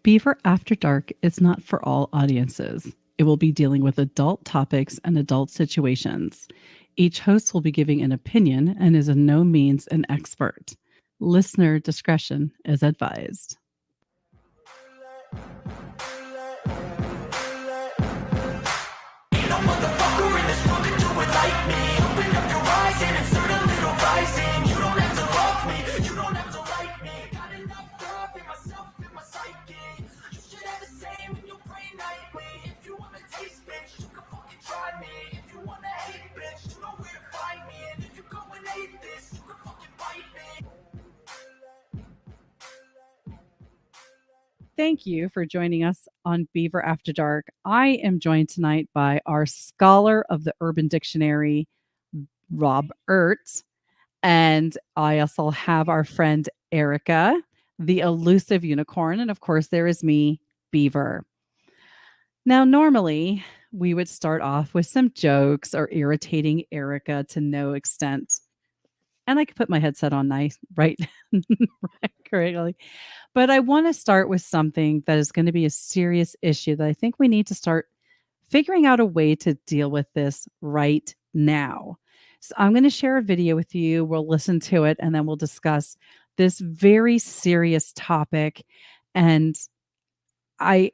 Beaver After Dark is not for all audiences. It will be dealing with adult topics and adult situations. Each host will be giving an opinion and is in no means an expert. Listener discretion is advised. Ain't no motherfucker in this world can do it like me. Open up your eyes and insert a little rising. You don't have to love me, you don't have to like me. Got enough love in myself, in my psyche. You should have the same in your brain nightly. If you wanna taste, bitch, you can fucking try me. If you wanna hate, bitch, you know where to find me. And if you go and hate this, you can fucking bite me. Thank you for joining us on Beaver After Dark. I am joined tonight by our scholar of the Urban Dictionary, Rob Ertz. And I also have our friend Erica, the elusive unicorn. And of course, there is me, Beaver. Now, normally we would start off with some jokes or irritating Erica to no extent. And I could put my headset on nice, right, right correctly. But I want to start with something that is going to be a serious issue that I think we need to start figuring out a way to deal with this right now. So I'm going to share a video with you. We'll listen to it and then we'll discuss this very serious topic. And I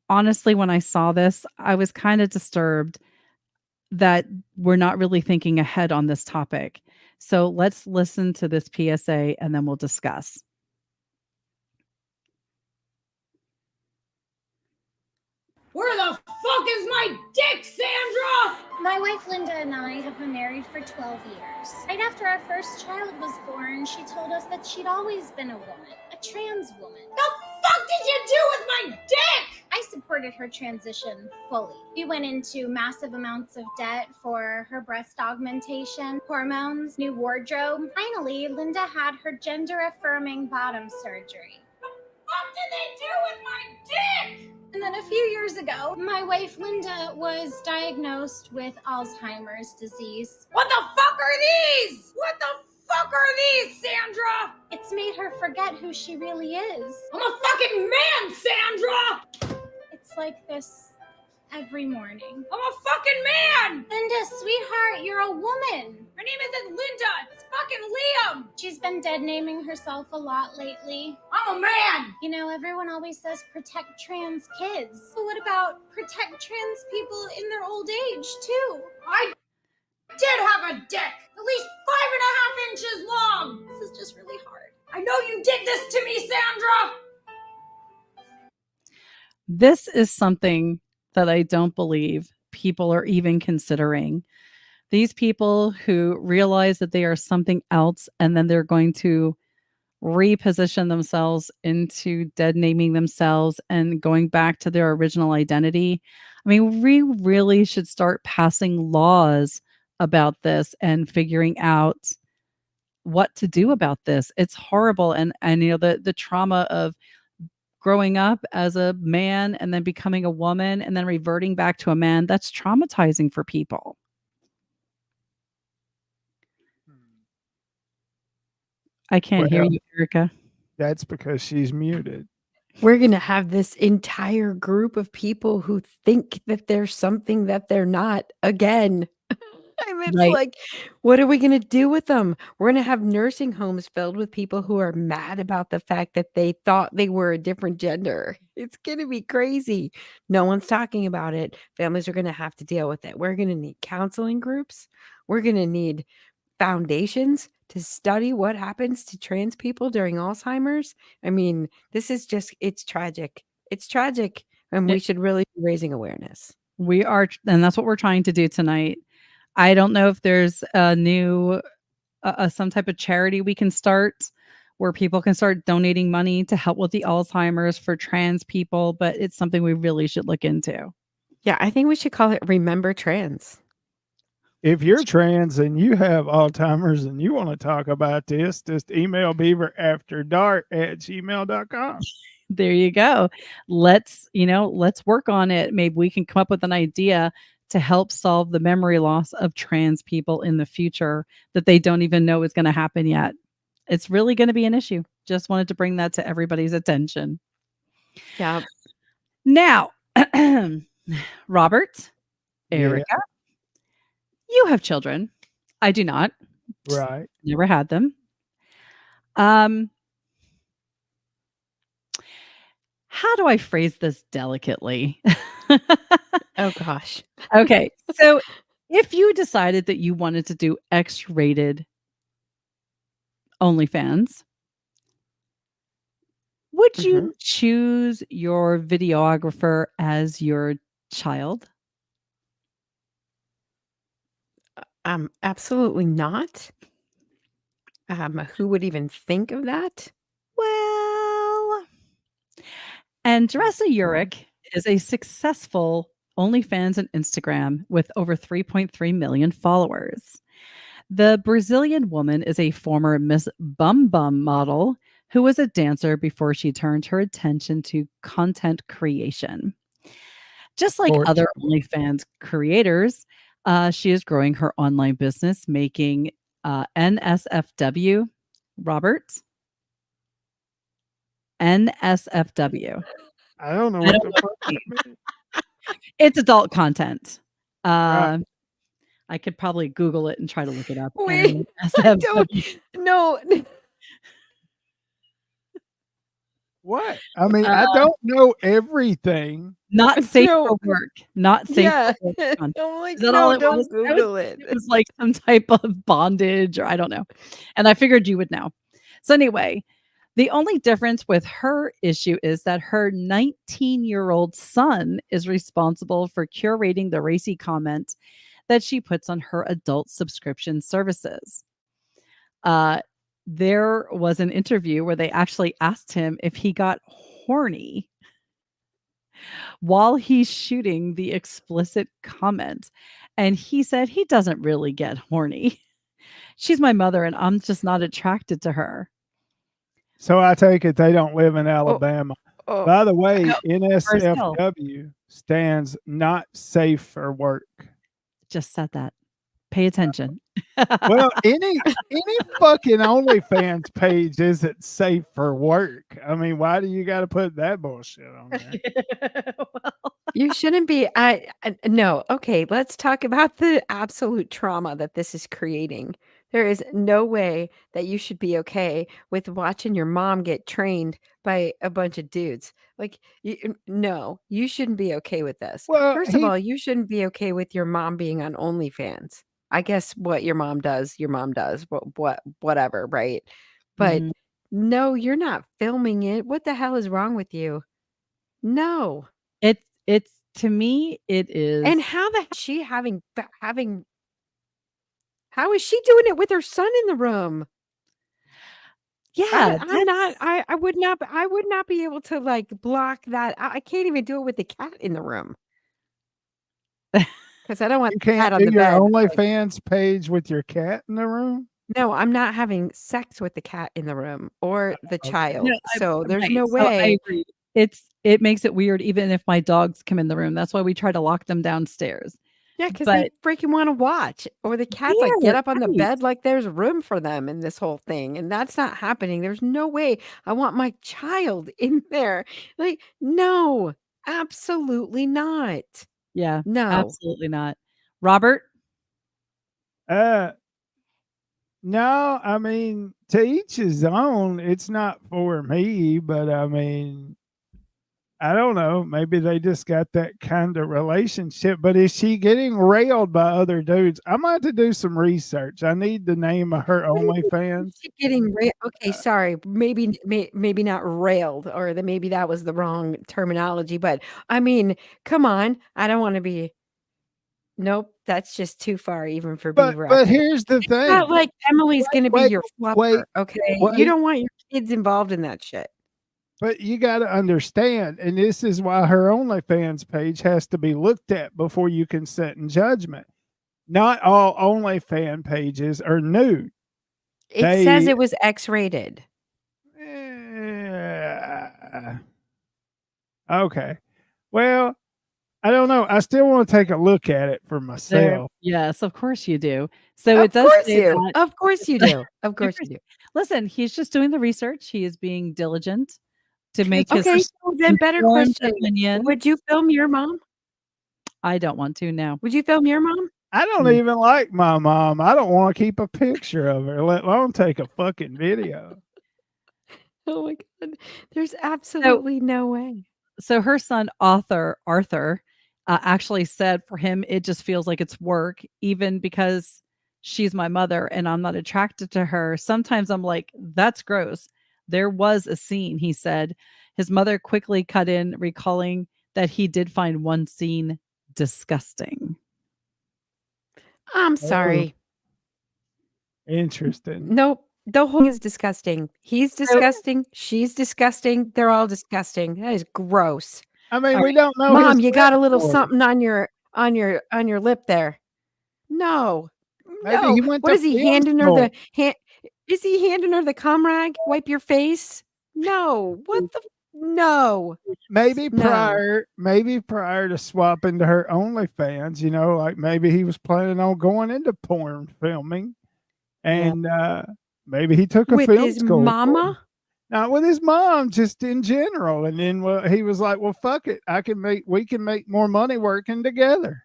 honestly, when I saw this, I was kind of disturbed that we're not really thinking ahead on this topic. So let's listen to this PSA and then we'll discuss. Where the fuck is my dick, Sandra? My wife Linda and I have been married for 12 years. Right after our first child was born, she told us that she'd always been a woman, a trans woman. The fuck did you do with my dick? I supported her transition fully. We went into massive amounts of debt for her breast augmentation, hormones, new wardrobe. Finally, Linda had her gender-affirming bottom surgery. What did they do with my dick? And then a few years ago, my wife Linda was diagnosed with Alzheimer's disease. What the fuck are these? What the fuck are these, Sandra? It's made her forget who she really is. I'm a fucking man, Sandra! It's like this every morning. I'm a fucking man! Linda, sweetheart, you're a woman. Her name isn't Linda, it's fucking Liam! She's been dead naming herself a lot lately. I'm a man! You know, everyone always says protect trans kids. But what about protect trans people in their old age, too? I did have a dick! At least 5.5 inches long! This is just really hard. I know you did this to me, Sandra! This is something that I don't believe people are even considering. These people who realize that they are something else and then they're going to reposition themselves into dead naming themselves and going back to their original identity. I mean, we really should start passing laws about this and figuring out what to do about this. It's horrible. And you know, the trauma of growing up as a man and then becoming a woman and then reverting back to a man, that's traumatizing for people. I can't hear you, Erica. That's because she's muted. We're going to have this entire group of people who think that there's something that they're not again. I mean, it's Right. like, what are we going to do with them? We're going to have nursing homes filled with people who are mad about the fact that they thought they were a different gender. It's going to be crazy. No one's talking about it. Families are going to have to deal with it. We're going to need counseling groups. We're going to need foundations to study what happens to trans people during Alzheimer's. I mean, this is just, it's tragic. It's tragic. And we should really be raising awareness. We are, and that's what we're trying to do tonight. I don't know if there's a new, some type of charity we can start where people can start donating money to help with the Alzheimer's for trans people, but it's something we really should look into. Yeah, I think we should call it Remember Trans. If you're trans and you have Alzheimer's and you want to talk about this, just email beaverafterdark@gmail.com. There you go. Let's work on it. Maybe we can come up with an idea to help solve the memory loss of trans people in the future that they don't even know is going to happen yet. It's really going to be an issue. Just wanted to bring that to everybody's attention. Yeah. Now, Robert, Yeah. Erica, you have children. I do not. Just Right. never had them. How do I phrase this delicately? Oh gosh. Okay. So if you decided that you wanted to do X-rated OnlyFans, would Mhm. you choose your videographer as your child? Absolutely not. Who would even think of that? Well, Andressa Urich is a successful OnlyFans and Instagram with over 3.3 million followers. The Brazilian woman is a former Miss Bum Bum model who was a dancer before she turned her attention to content creation. Just like Course. other OnlyFans creators, she is growing her online business, making NSFW. Robert? NSFW. I don't know I what don't the know fuck what it that means. means. It's adult content. Right. I could probably Google it and try to look it up. Wait, I don't NSFW. no. What? I mean, I Uh, don't know everything. Not safe No. for work. Not safe Yeah. for work content. I'm like, Is that all no, it was? don't I was Google thinking it. it was like some type of bondage or I don't know. And I figured you would know. So anyway, the only difference with her issue is that her 19-year-old son is responsible for curating the racy comment that she puts on her adult subscription services. There was an interview where they actually asked him if he got horny while he's shooting the explicit comment. And he said he doesn't really get horny. She's my mother and I'm just not attracted to her. So I take it they don't live in Oh, Alabama. oh, By the way, No, Brazil. NSFW stands not safe for work. Just said that. Pay attention. Well, any fucking OnlyFans page isn't safe for work. I mean, why do you got to put that bullshit on there? Well, you shouldn't be. No. Okay, let's talk about the absolute trauma that this is creating. There is no way that you should be okay with watching your mom get trained by a bunch of dudes. Like, no, you shouldn't be okay with this. Well, First of all, you shouldn't be okay with your mom being on OnlyFans. I guess what your mom does, whatever, right? But mhm. no, you're not filming it. What the hell is wrong with you? No. It's to me, it And is how the is she having how is she doing it with her son in the room? yeah, I'm not that's I would not be able to, like, block that. I can't even do it with the cat in the room because I don't want you the cat can't on do the your bed. OnlyFans page with your cat in the room? No, I'm not having sex with the cat in the room or the Okay. child. no, So there's right, no so I way. agree. It makes it weird even if my dogs come in the room. That's why we try to lock them downstairs. Yeah, because But they freaking wanna watch, or the cat's like, yeah, "Get up on the right. bed," like there's room for them in this whole thing, and that's not happening. There's no way I want my child in there. Like, no, absolutely not. Yeah, No. absolutely not. Robert? Uh, no, I mean, to each his own. It's not for me, but I mean, I don't know. Maybe they just got that kind of relationship. But is she getting railed by other dudes? I'm going to have to do some research. I need the name of her What do you mean? OnlyFans. Is she getting okay, Uh, sorry, maybe not railed, or that maybe that was the wrong terminology, but I mean, come on, I don't wanna be nope, that's just too far even for Beaver but After Dark. here's the It's not thing. like Emily's gonna be Wait, your wait, fluffer, okay? You wait. don't want your kids involved in that shit. But you got to understand, and this is why her OnlyFans page has to be looked at before you can sit in judgment. Not all OnlyFans pages are nude. It says They, it was X-rated. okay. Well, I don't know. I still want to take a look at it for There myself. yes, of course you do. So it Of does course say you. that Of course you do. Of of course course you do. listen, he's just doing the research, he is being diligent. to make his Okay, so then better informed question. opinion. Would you film your mom? I don't want to now. Would you film your mom? I don't even like my mom. I don't want to keep a picture of her, let alone take a fucking video. Oh my god. There's absolutely no way. So her son Arthur actually said for him it just feels like it's work, even because she's my mother and I'm not attracted to her. Sometimes I'm like, that's gross. There was a scene, he said. His mother quickly cut in, recalling that he did find one scene disgusting. I'm sorry. Interesting. Nope. The whole thing is disgusting. He's disgusting. She's disgusting. They're all disgusting. That is gross. I mean, All we don't know. Mom, his you got a little backstory. something on your lip there. No. Maybe No. he went What to is he film handing her school. the hand? Is he handing her the cum rag? Wipe your face? No. What the no. Maybe No. prior to swapping to her OnlyFans, you know, like maybe he was planning on going into porn filming, and maybe he took a With film his school. mama? Not with his mom, just in general. And then he was like, "Well, fuck it, we can make more money working together."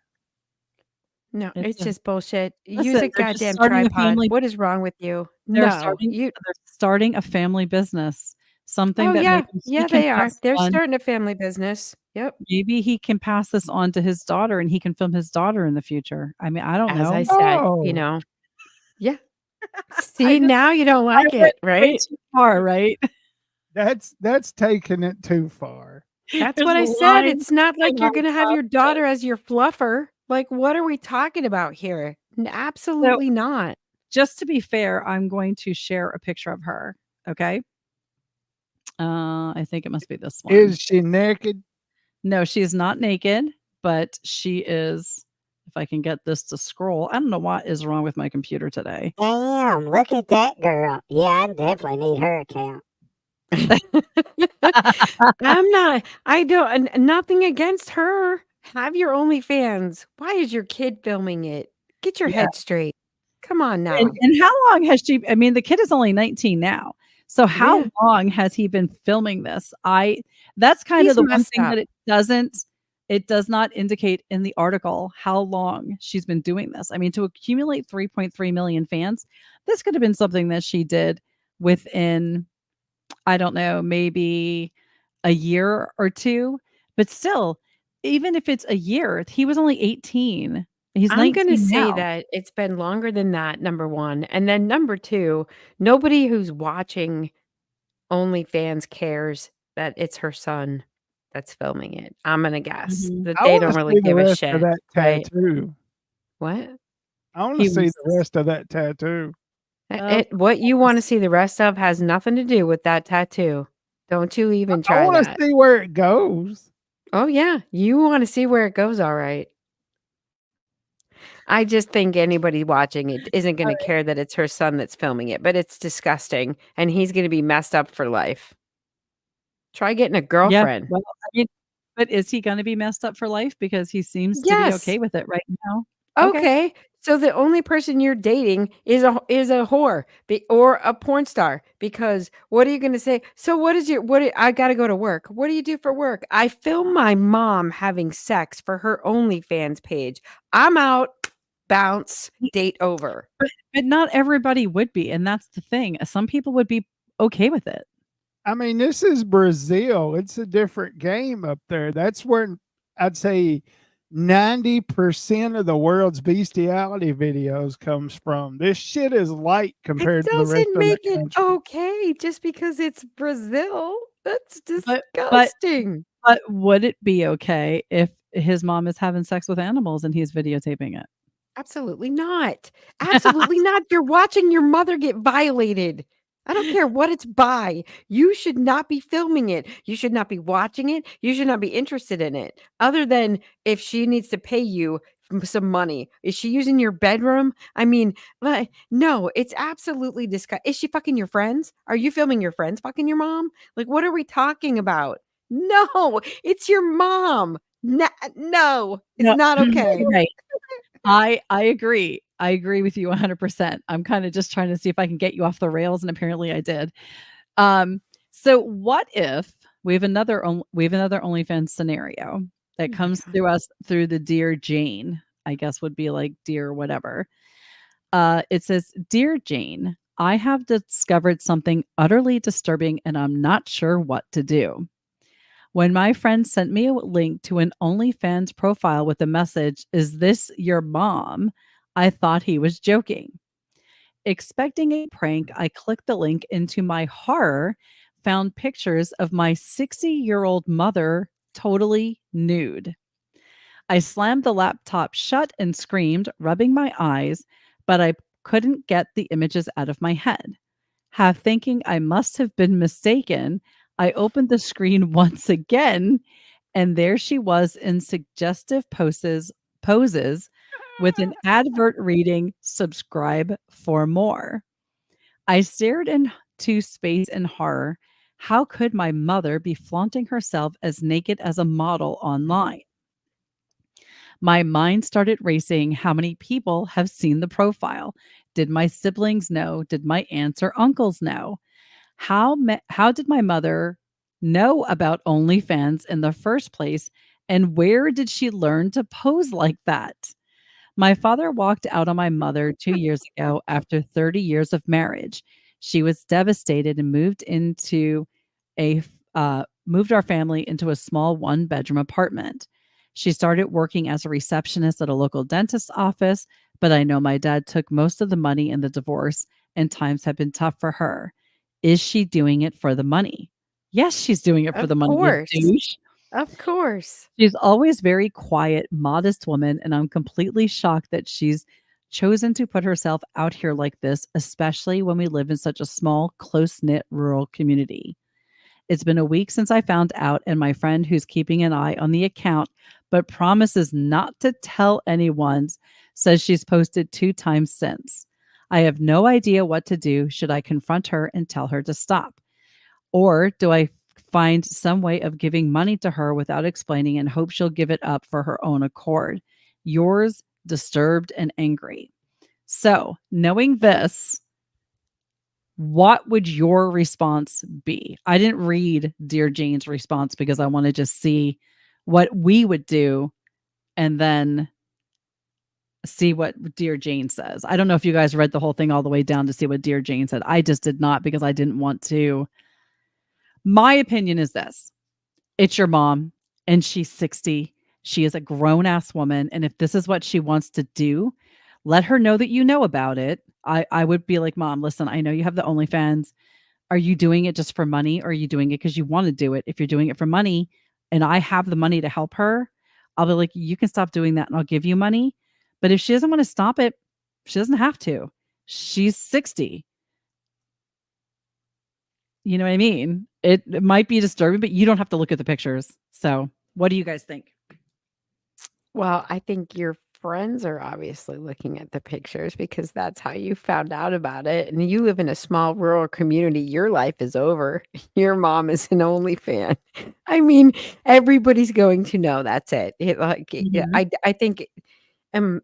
No, It's it's a- just bullshit. Use Listen, a they're just goddamn starting a tripod. family- What is wrong with you? They're No, starting a family business. Something Oh that yeah, maybe he yeah, can they are. pass They're on. starting a family business. Yep. Maybe he can pass this on to his daughter and he can film his daughter in the future. I mean, I don't As know. I said, Oh. Yeah. See, now you don't like went it, way right? too far, right? That's taking it too far. That's There's what a I said. line It's not like you're I'm gonna have not your daughter as your fluffer. Like, what are we talking about here? Absolutely not. Just to be fair, I'm going to share a picture of her. Okay. I think it must be this one. Is she naked? No, she's not naked, but she is. If I can get this to scroll, I don't know what is wrong with my computer today. Damn, look at that girl. Yeah, I definitely need her account. I don't, nothing against her. Have your OnlyFans. Why is your kid filming it? Get your Yeah. head straight. Come on now. And how long has she? I mean, the kid is only 19 now. So how Yeah. long has he been filming this? That's kind He's of the one messed thing up. that it does not indicate in the article how long she's been doing this. I mean, to accumulate 3.3 million fans, this could have been something that she did within, I don't know, maybe a year or two. But still, even if it's a year, he was only 18. He's I'm 19 gonna say now. that it's been longer than that, number one. And then number two, nobody who's watching OnlyFans cares that it's her son that's filming it. I'm gonna guess Mhm. that I they wanna don't really see the give a rest shit. of that right? tattoo. What? I want He to see was the rest of that tattoo. Oh, What you want to see the rest of has nothing to do with that tattoo. Don't you even I try want to that. see where it goes. Oh yeah, you want to see where it goes, all right. I just think anybody watching it isn't going to care that it's her son that's filming it, but it's disgusting, and he's going to be messed up for life. Try getting a yeah. girlfriend. Well, I mean, but is he gonna be messed up for life? Because he seems to be Yes. okay with it right now. Okay. So the only person you're dating is a whore or a porn star, because what are you going to say? So I got to go to work. What do you do for work? I film my mom having sex for her OnlyFans page. I'm out. Bounce. Date over. But not everybody would be, and that's the thing. Some people would be okay with it. I mean, this is Brazil. It's a different game up there. That's where I'd say 90% of the world's bestiality videos comes from. This shit is light It compared to the rest doesn't of make the it country. okay just because it's Brazil. That's But- disgusting. But would it be okay if his mom is having sex with animals and he's videotaping it? Absolutely not. Absolutely not. You're watching your mother get violated. I don't care what it's by. You should not be filming it. You should not be watching it. You should not be interested in it. Other than if she needs to pay you some money. Is she using your bedroom? I mean, no, it's absolutely disgusting. Is she fucking your friends? Are you filming your friends fucking your mom? Like, what are we talking about? No, it's your mom. No, it's No, not okay. Right. I agree. I agree with you 100%. I'm kind of just trying to see if I can get you off the rails, and apparently I did. So what if we have another OnlyFans scenario that my comes God. through us through the Dear Jane, I guess would be like dear whatever. It says, "Dear Jane, I have discovered something utterly disturbing and I'm not sure what to do. When my friend sent me a link to an OnlyFans profile with a message, 'Is this your mom?' I thought he was joking. Expecting a prank, I clicked the link and to my horror, found pictures of my 60-year-old mother totally nude. I slammed the laptop shut and screamed, rubbing my eyes, but I couldn't get the images out of my head. Half thinking I must have been mistaken, I opened the screen once again, and there she was in suggestive poses with an advert reading, "Subscribe for more." I stared into space in horror. How could my mother be flaunting herself as naked as a model online? My mind started racing. How many people have seen the profile? Did my siblings know? Did my aunts or uncles know? How did my mother know about OnlyFans in the first place? And where did she learn to pose like that? My father walked out on my mother 2 years ago after 30 years of marriage. She was devastated and moved our family into a small one-bedroom apartment. She started working as a receptionist at a local dentist's office, but I know my dad took most of the money in the divorce and times have been tough for her. Is she doing it for the money? Yes, she's doing it for Of the money, you course. douche. Of course. She's always very quiet, modest woman, and I'm completely shocked that she's chosen to put herself out here like this, especially when we live in such a small, close-knit rural community. It's been a week since I found out, and my friend who's keeping an eye on the account but promises not to tell anyone says she's posted 2 times since. I have no idea what to do. Should I confront her and tell her to stop? Or do I find some way of giving money to her without explaining and hope she'll give it up for her own accord? Yours, disturbed and angry." So, knowing this, what would your response be? I didn't read Dear Jane's response because I want to just see what we would do and then see what Dear Jane says. I don't know if you guys read the whole thing all the way down to see what Dear Jane said. I just did not because I didn't want to. My opinion is this: it's your mom and she's 60. She is a grown ass woman. And if this is what she wants to do, let her know that you know about it. I would be like, "Mom, listen, I know you have the OnlyFans. Are you doing it just for money or are you doing it because you want to do it? If you're doing it for money and I have the money to help her, I'll be like, you can stop doing that and I'll give you money. But if she doesn't want to stop it, she doesn't have to. She's 60. You know what I mean? It might be disturbing, but you don't have to look at the pictures. So, what do you guys think? Well, I think your friends are obviously looking at the pictures because that's how you found out about it. And you live in a small rural community. Your life is over. Your mom is an OnlyFan. I mean, everybody's going to know that's it. Mhm. I think, um,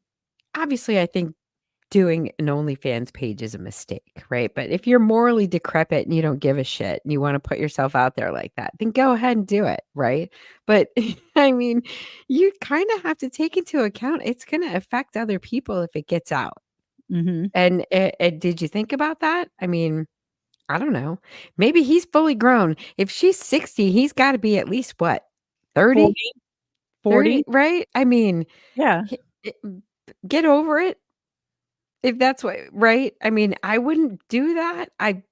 obviously, I think doing an OnlyFans page is a mistake, right? But if you're morally decrepit and you don't give a shit and you want to put yourself out there like that, then go ahead and do it, right? But I mean, you kind of have to take into account it's going to affect other people if it gets out. Mhm. And did you think about that? I mean, I don't know. Maybe he's fully grown. If she's 60, he's got to be at least what, 30? 40, 30, 40. right? I mean, Yeah. he- it- get over it. If that's what, right? I mean, I wouldn't do that. I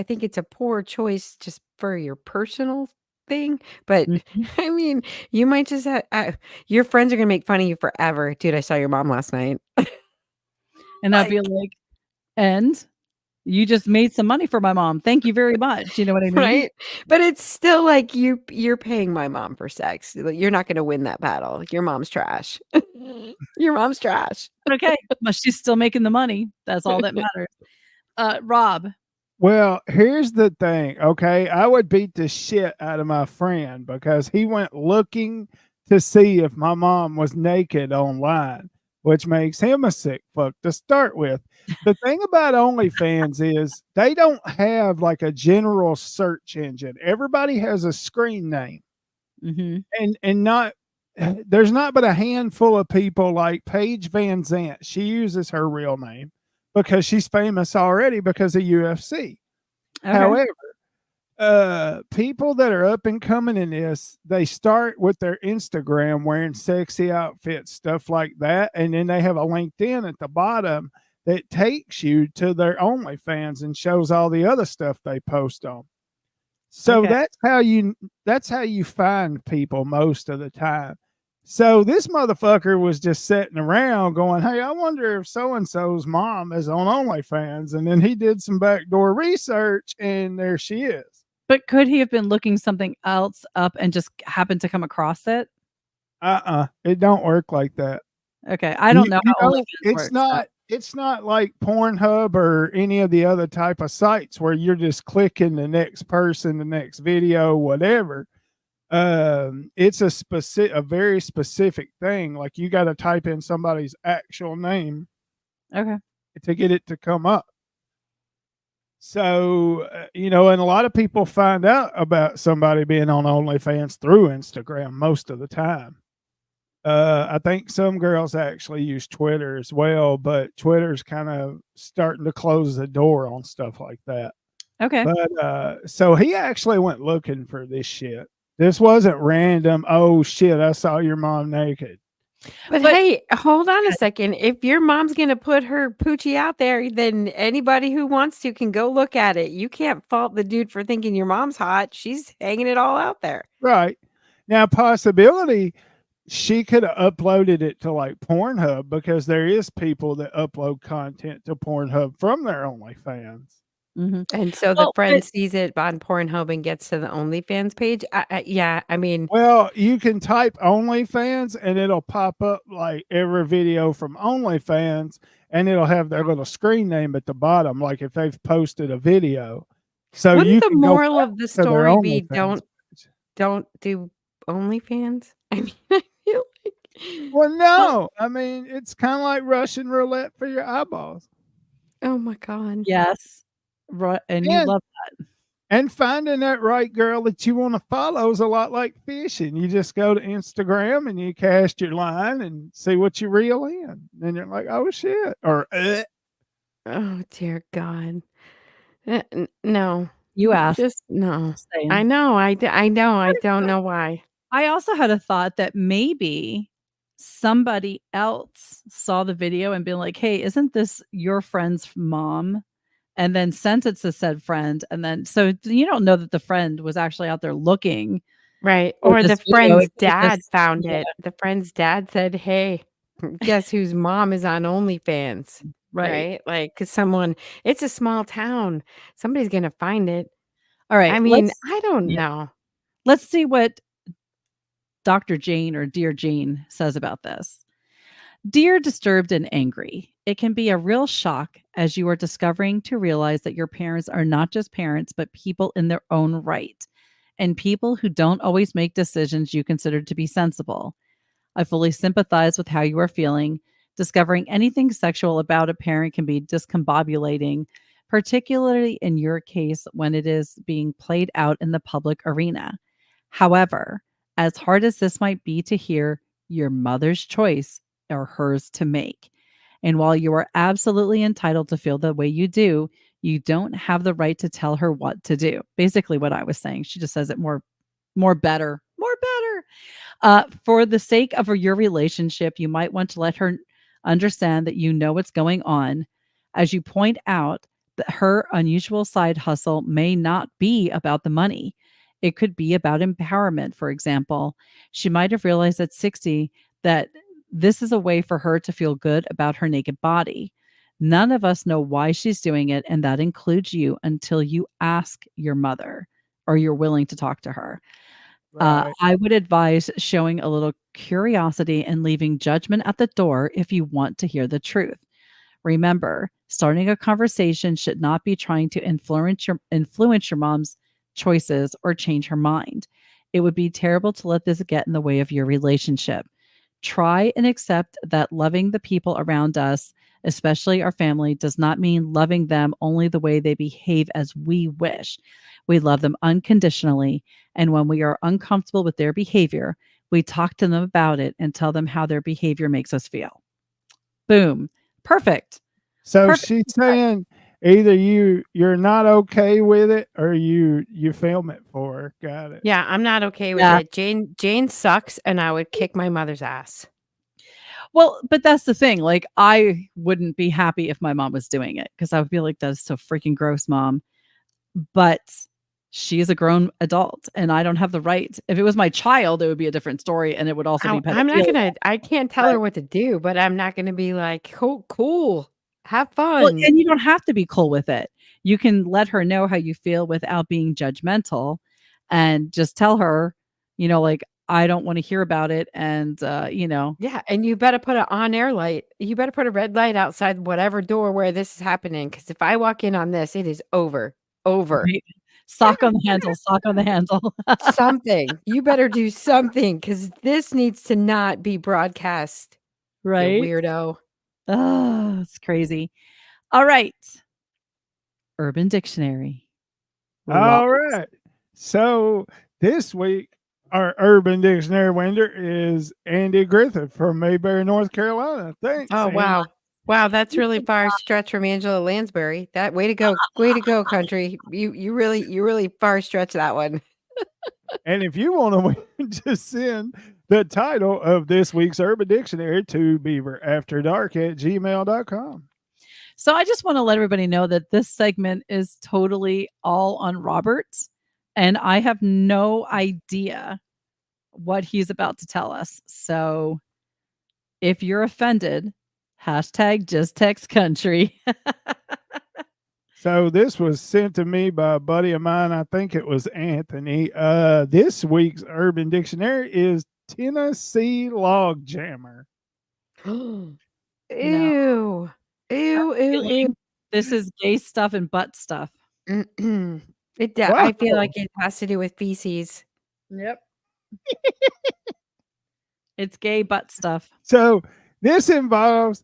think it's a poor choice just for your personal thing, but Mhm. I mean, you might just have your friends are gonna make fun of you forever. "Dude, I saw your mom last night." And I'd be Like, like, "And you just made some money for my mom. Thank you very much." You know what I mean? right? But it's still like you're paying my mom for sex. Like, you're not gonna win that battle. Your mom's trash. Your mom's trash. Okay, but she's still making the money. That's all that matters. Rob. Well, here's the thing, okay? I would beat the shit out of my friend because he went looking to see if my mom was naked online. which makes him a sick fuck to start with. The thing about OnlyFans is they don't have like a general search engine. Everybody has a screen name, Hmm. and not there's not but a handful of people like Paige Van Zant. She uses her real name because she's famous already because of UFC. Okay. However, people that are up and coming in this, they start with their Instagram wearing sexy outfits, stuff like that, and then they have a LinkedIn at the bottom that takes you to their OnlyFans and shows all the other stuff they post on. So Okay. that's how you find people most of the time. So this motherfucker was just sitting around going, "Hey, I wonder if so and so's mom is on OnlyFans," and then he did some backdoor research, and there she is. But could he have been looking something else up and just happened to come across it? It don't work like that. Okay. I don't know You how know, OnlyFans works. So. it's not like Pornhub or any of the other type of sites where you're just clicking the next person, the next video, whatever. It's a very specific thing. Like you got to type in somebody's actual name Okay. to get it to come up. So, and a lot of people find out about somebody being on OnlyFans through Instagram most of the time. I think some girls actually use Twitter as well, but Twitter's kind of starting to close the door on stuff like that. Okay. But so he actually went looking for this shit. This wasn't random. Oh shit, I saw your mom naked. But hey, hold on a second. If your mom's gonna put her poochie out there, then anybody who wants to can go look at it. You can't fault the dude for thinking your mom's hot. She's hanging it all out there. Right. Now, possibility she could have uploaded it to like Pornhub because there is people that upload content to Pornhub from their OnlyFans. Mhm. And so the Well, friend but sees it on Pornhub and gets to the OnlyFans page. Yeah, I mean, Well, you can type OnlyFans and it'll pop up like every video from OnlyFans and it'll have their little screen name at the bottom, like if they've posted a video. So you wouldn't the can go moral back of the to their story be OnlyFans page. don't do OnlyFans? I mean, I feel like Well, no. I mean, it's kind of like Russian roulette for your eyeballs. oh my God. yes. And you And love And finding that right girl that you want to follow is a lot like fishing. You just go to Instagram and you cast your line and see what you reel in. And you're like, oh shit. Or Oh dear God. No, you asked. just no. Just saying. I know. I know. I don't know why. I also had a thought that maybe somebody else saw the video and been like, "Hey, isn't this your friend's mom?" And then sent it to said friend, and then so you don't know that the friend was actually out there looking Right. for Or this the video. friend's It could dad just found yeah, it. The friend's dad said, "Hey, guess whose mom is on OnlyFans?" right. Right? Like, cause it's a small town. Somebody's gonna find it. All I right, mean, I don't yeah, know. let's see what Dr. Jane or Dear Jane says about this. Dear disturbed and angry, it can be a real shock as you are discovering to realize that your parents are not just parents, but people in their own right, and people who don't always make decisions you consider to be sensible. I fully sympathize with how you are feeling. Discovering anything sexual about a parent can be discombobulating, particularly in your case when it is being played out in the public arena. However, as hard as this might be to hear, your mother's choice or hers to make. And while you are absolutely entitled to feel the way you do, you don't have the right to tell her what to do. Basically what I was saying. She just says it more better. More better. For the sake of your relationship, you might want to let her understand that you know what's going on. As you point out, that her unusual side hustle may not be about the money. It could be about empowerment, for example. She might have realized at 60 that this is a way for her to feel good about her naked body. None of us know why she's doing it, and that includes you until you ask your mother or you're willing to talk to her. right. I would advise showing a little curiosity and leaving judgment at the door if you want to hear the truth. Remember, starting a conversation should not be trying to influence your mom's choices or change her mind. It would be terrible to let this get in the way of your relationship. Try and accept that loving the people around us, especially our family, does not mean loving them only the way they behave as we wish. We love them unconditionally. And when we are uncomfortable with their behavior, we talk to them about it and tell them how their behavior makes us feel. Boom. Perfect. So Perfect. she's saying either you're not okay with it or you film it for her. Got it. Yeah, I'm not okay with Yeah. it. Jane sucks, and I would kick my mother's ass. Well, but that's the thing. Like, I wouldn't be happy if my mom was doing it because I would be like, that's so freaking gross, mom. But she is a grown adult and I don't have the right. If it was my child, it would be a different story and it would also be I'm not pedophilia. gonna. I can't tell Right. her what to do, but I'm not gonna be like, cool, have Well, fun. and you don't have to be cool with it. You can let her know how you feel without being judgmental and just tell her, like, I don't want to hear about it. And, Yeah, and you better put an on-air light. You better put a red light outside whatever door where this is happening. Because if I walk in on this, it is over. right? Sock on the handle, sock on the handle. Something. You better do something because this needs to not be broadcast. You Right? weirdo. Oh, it's crazy. All right. Urban Dictionary. All right. So this week, our Urban Dictionary winner is Andy Griffith from Mayberry, North Carolina. Thanks. Oh, Andy. wow. Wow, that's really far stretch from Angela Lansbury. That way to go, country. You really far stretch that one. And if you want to win, just send the title of this week's Urban Dictionary to beaverafterdark@gmail.com. So I just want to let everybody know that this segment is totally all on Robert, and I have no idea what he's about to tell us. So if you're offended, hashtag just text country. So this was sent to me by a buddy of mine. I think it was Anthony. This week's Urban Dictionary is Tennessee Log Jammer. Ew. No. Ew. This is gay stuff and butt stuff. I feel Wow. like it has to do with feces. Yep. It's gay butt stuff. So this involves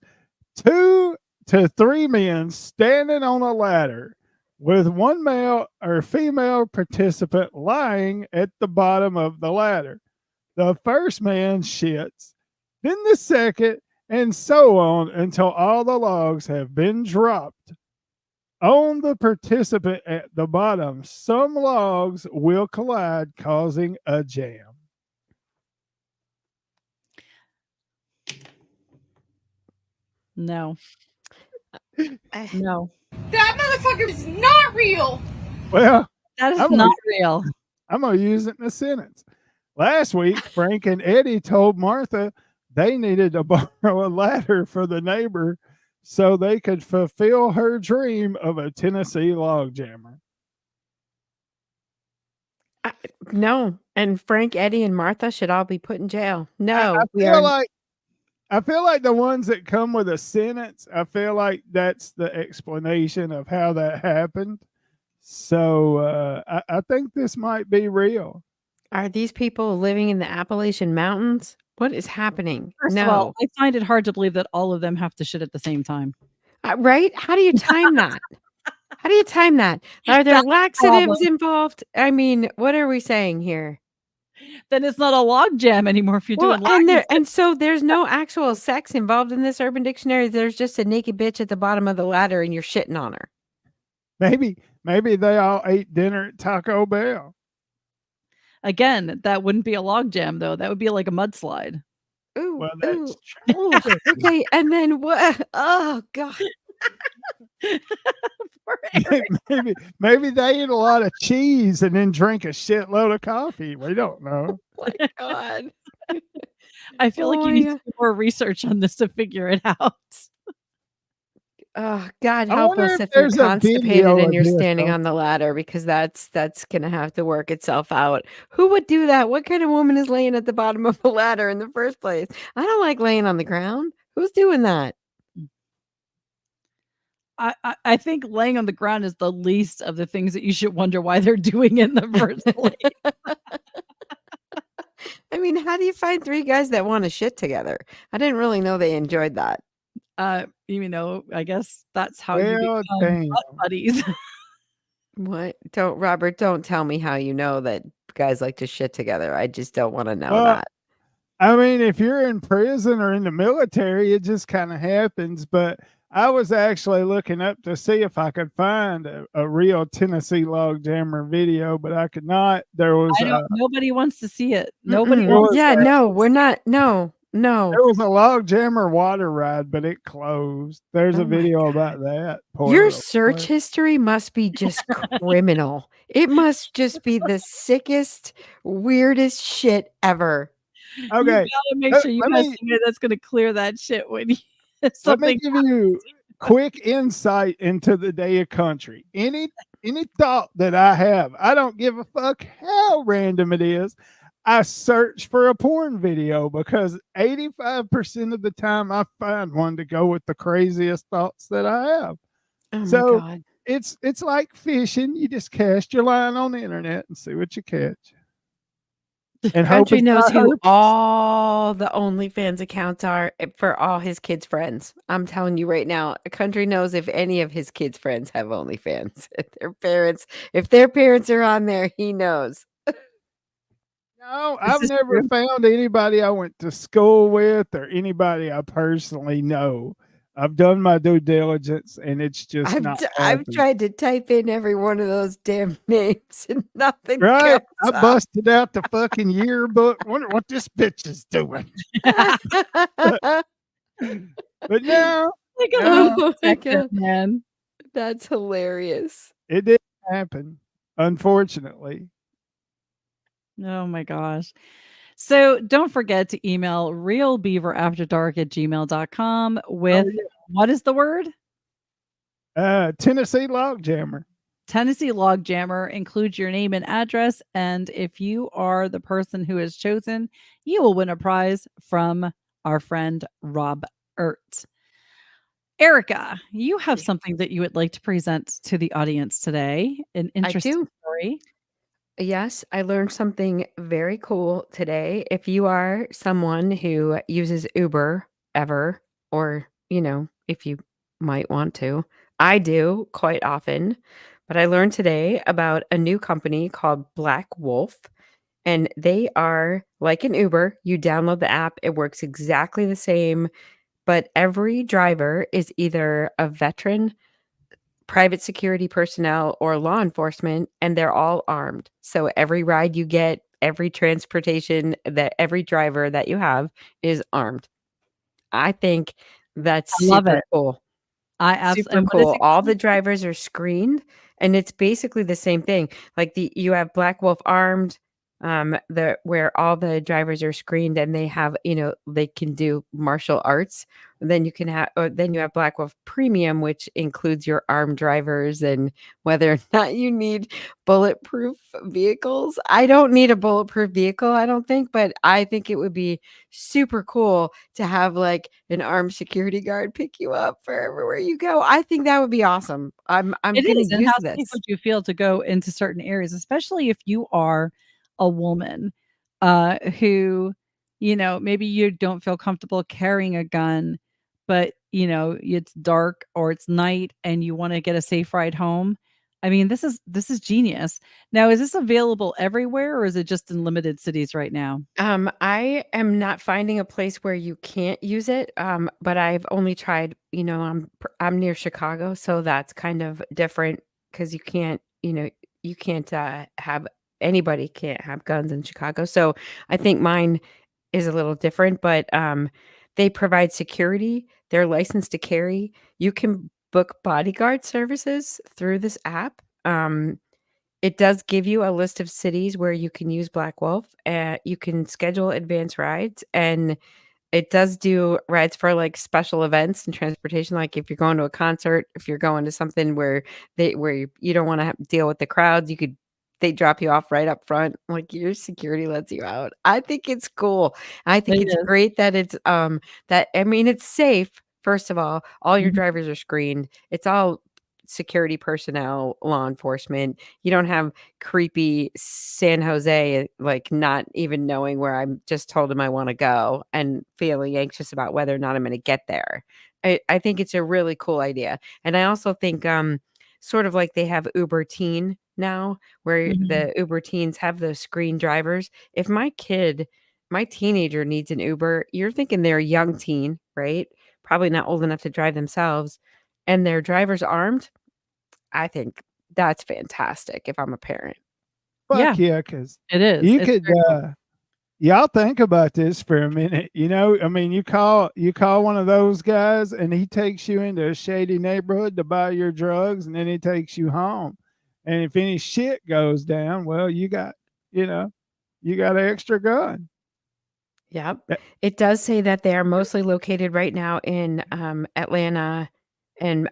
2 to 3 men standing on a ladder with one male or female participant lying at the bottom of the ladder. The first man shits, then the second, and so on until all the logs have been dropped on the participant at the bottom. Some logs will collide, causing a jam. No. No. That motherfucker is not real. Well, That is I'm not real. I'm going to use it in a sentence. Last week, Frank and Eddie told Martha they needed to borrow a ladder for the neighbor so they could fulfill her dream of a Tennessee log jammer. No, and Frank, Eddie, and Martha should all be put in jail. No, I feel like the ones that come with a sentence, I feel like that's the explanation of how that happened. So I think this might be real. Are these people living in the Appalachian Mountains? What is happening? First of all, I find it hard to believe that all of them have to shit at the same time. Right? How do you time that? How do you time that? Are there That's the laxatives problem. involved? I mean, what are we saying here? Then it's not a log jam anymore if you're Well, doing logs. and so there's no actual sex involved in this Urban Dictionary. There's just a naked bitch at the bottom of the ladder, and you're shitting on her. Maybe they all ate dinner at Taco Bell. Again, that wouldn't be a log jam though. That would be like a mudslide. Ooh, Well, that's ooh. Okay, and then what? Oh God. Poor Eric. maybe they eat a lot of cheese and then drink a shitload of coffee. We don't know. Oh my God. I feel like Oh you my need God. to do more research on this to figure it out. Oh God, I help wonder us if if you're there's a constipated video and of you're this, standing though. on the ladder, because that's gonna have to work itself out. Who would do that? What kind of woman is laying at the bottom of the ladder in the first place? I don't like laying on the ground. Who's doing that? I think laying on the ground is the least of the things that you should wonder why they're doing in the first place. I mean, how do you find 3 guys that wanna shit together? I didn't really know they enjoyed that. Even though I guess that's how you Well, become damn. butt buddies. What? Robert, don't tell me how you know that guys like to shit together. I just don't wanna know Well, that. I mean, if you're in prison or in the military, it just kind of happens. But I was actually looking up to see if I could find a real Tennessee log jammer video, but I could not. I don't nobody wants to see it. Nobody Mm-mm. wants Yeah, to no, we're not no. there was a log jammer water ride, but it closed. There's Oh a my video God. about that. Poor Your little search boy. history must be just criminal. It must just be the sickest, weirdest shit ever. You Okay, gotta make sure you let have me somebody that's gonna clear that shit when you if let me something give you quick insight into the day of country. Any thought that I have, I don't give a fuck how random it is. I search for a porn video because 85% of the time I find one to go with the craziest thoughts that I have. Oh my So God. it's like fishing. You just cast your line on the internet and see what you catch. And hope Country it's knows not who herpes. all the OnlyFans accounts are for all his kids' friends. I'm telling you right now, Country knows if any of his kids' friends have OnlyFans. If their parents are on there, he knows. No, This I've is never true. found anybody I went to school with or anybody I personally know. I've done my due diligence and it's just not I've happening. tried to type in every one of those damn names and nothing Right? I comes up. busted out the fucking yearbook. Wonder what this bitch is doing. But no, Like a no, little Oh my detective, God. man. That's hilarious. it didn't happen, unfortunately. Oh my gosh. So don't forget to email realbeaverafterdark@gmail.com with what is the word? Tennessee log jammer. Tennessee Log Jammer. Include your name and address. And if you are the person who is chosen, you will win a prize from our friend Rob Ert. Erica, you have something that you would like to present to the audience today. An I interesting do. story. Yes, I learned something very cool today. If you are someone who uses Uber ever, or, if you might want to, I do quite often. But I learned today about a new company called Black Wolf, and they are like an Uber. You download the app, it works exactly the same, but every driver is either a veteran, private security personnel, or law enforcement, and they're all armed. So every ride you get, every transportation, that every driver that you have is armed. I think that's I love super it. cool. I Super absolutely. What is cool. it All called? the drivers are screened, and it's basically the same thing. Like you have Black Wolf Armed, where all the drivers are screened and they have, they can do martial arts. And then then you have Black Wolf Premium, which includes your armed drivers and whether or not you need bulletproof vehicles. I don't need a bulletproof vehicle, I don't think, but I think it would be super cool to have like an armed security guard pick you up for everywhere you go. I think that would be awesome. I'm It gonna is. And use how this. safe would you feel to go into certain areas, especially if you are a woman who, maybe you don't feel comfortable carrying a gun, but it's dark or it's night and you want to get a safe ride home. I mean, this is genius. Now, is this available everywhere or is it just in limited cities right now? I am not finding a place where you can't use it. But I've only tried, I'm near Chicago, so that's kind of different because you can't have anybody can't have guns in Chicago. So I think mine is a little different, but they provide security. They're licensed to carry. You can book bodyguard services through this app. It does give you a list of cities where you can use Black Wolf. You can schedule advance rides, and it does do rides for like special events and transportation. Like if you're going to a concert, if you're going to something where you don't want to deal with the crowds, they drop you off right up front. Like your security lets you out. I think it's cool. I think It it's is. great that it's safe. First of all your Mhm. drivers are screened. It's all security personnel, law enforcement. You don't have creepy San Jose, like not even knowing where I'm just told him I want to go and feeling anxious about whether or not I'm going to get there. I think it's a really cool idea. And I also think sort of like they have Uber Teen now, where Mhm. the Uber Teens have those screen drivers. If my teenager needs an Uber, you're thinking they're a young teen, right? Probably not old enough to drive themselves, and their driver's armed. I think that's fantastic if I'm a parent. Yeah, Fuck yeah, because it is. you It's could very cool. y'all think about this for a minute. I mean, you call one of those guys and he takes you into a shady neighborhood to buy your drugs, and then he takes you home. And if any shit goes down, well, you know, you got an extra gun. Yep. Eh, It does say that they are mostly located right now in Atlanta and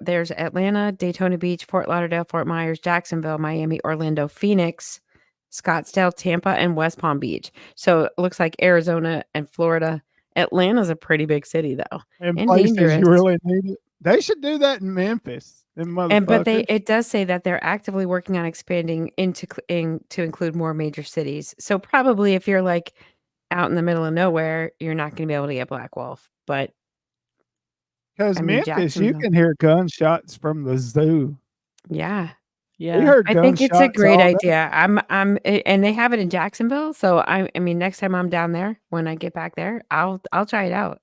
there's Atlanta, Daytona Beach, Fort Lauderdale, Fort Myers, Jacksonville, Miami, Orlando, Phoenix, Scottsdale, Tampa, and West Palm Beach. So it looks like Arizona and Florida. Atlanta's a pretty big city though, In and places you dangerous. really need it. They should do that in Memphis. Them But motherfuckers. it does say that they're actively working on expanding to include more major cities. So probably if you're like out in the middle of nowhere, you're not going to be able to get Black Wolf. But Because I mean, Memphis, you Jacksonville, can hear gunshots from the zoo. yeah, We Yeah. heard I think it's a gunshots great all day. idea. And they have it in Jacksonville. So I mean, next time I'm down there, when I get back there, I'll try it out.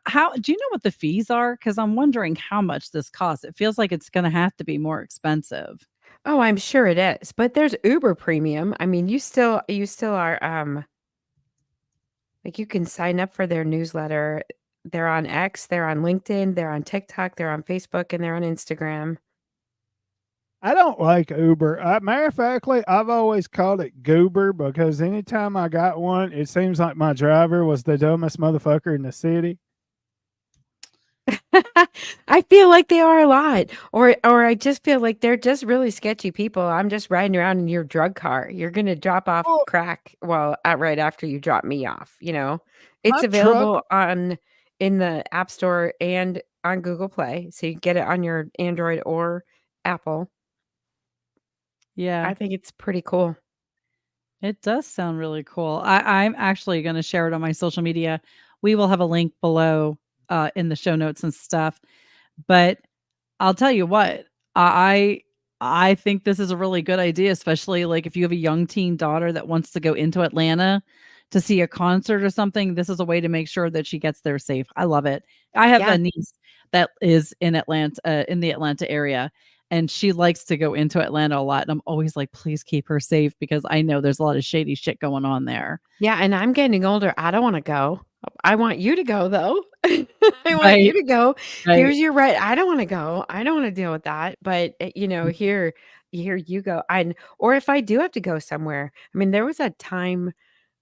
How do you know what the fees are? Because I'm wondering how much this costs. It feels like it's gonna have to be more expensive. Oh, I'm sure it is. But there's Uber Premium. I mean, you still are like you can sign up for their newsletter. They're on X, they're on LinkedIn, they're on TikTok, they're on Facebook, and they're on Instagram. I don't like Uber. Matter of factly, I've always called it Goober because anytime I got one, it seems like my driver was the dumbest motherfucker in the city. I feel like they are a lot. Or I just feel like they're just really sketchy people. I'm just riding around in your drug car. You're gonna drop off Well, crack right after you drop me off, you know? my It's truck, available in the App Store and on Google Play. So you can get it on your Android or Apple. Yeah, I think it's pretty cool. it does sound really cool. I'm actually gonna share it on my social media. We will have a link below in the show notes and stuff. But I'll tell you what, I I think this is a really good idea, especially like if you have a young teen daughter that wants to go into Atlanta to see a concert or something. This is a way to make sure that she gets there safe. I love it. I have Yeah. a niece that is in Atlanta, in the Atlanta area, and she likes to go into Atlanta a lot. And I'm always like, please keep her safe because I know there's a lot of shady shit going on there. Yeah, and I'm getting older. I don't wanna go. I want you to go, though. I want you Right, to go. right. Here's your right. I don't wanna go. I don't wanna deal with that, but, here you go. Or if I do have to go somewhere, I mean, there was a time,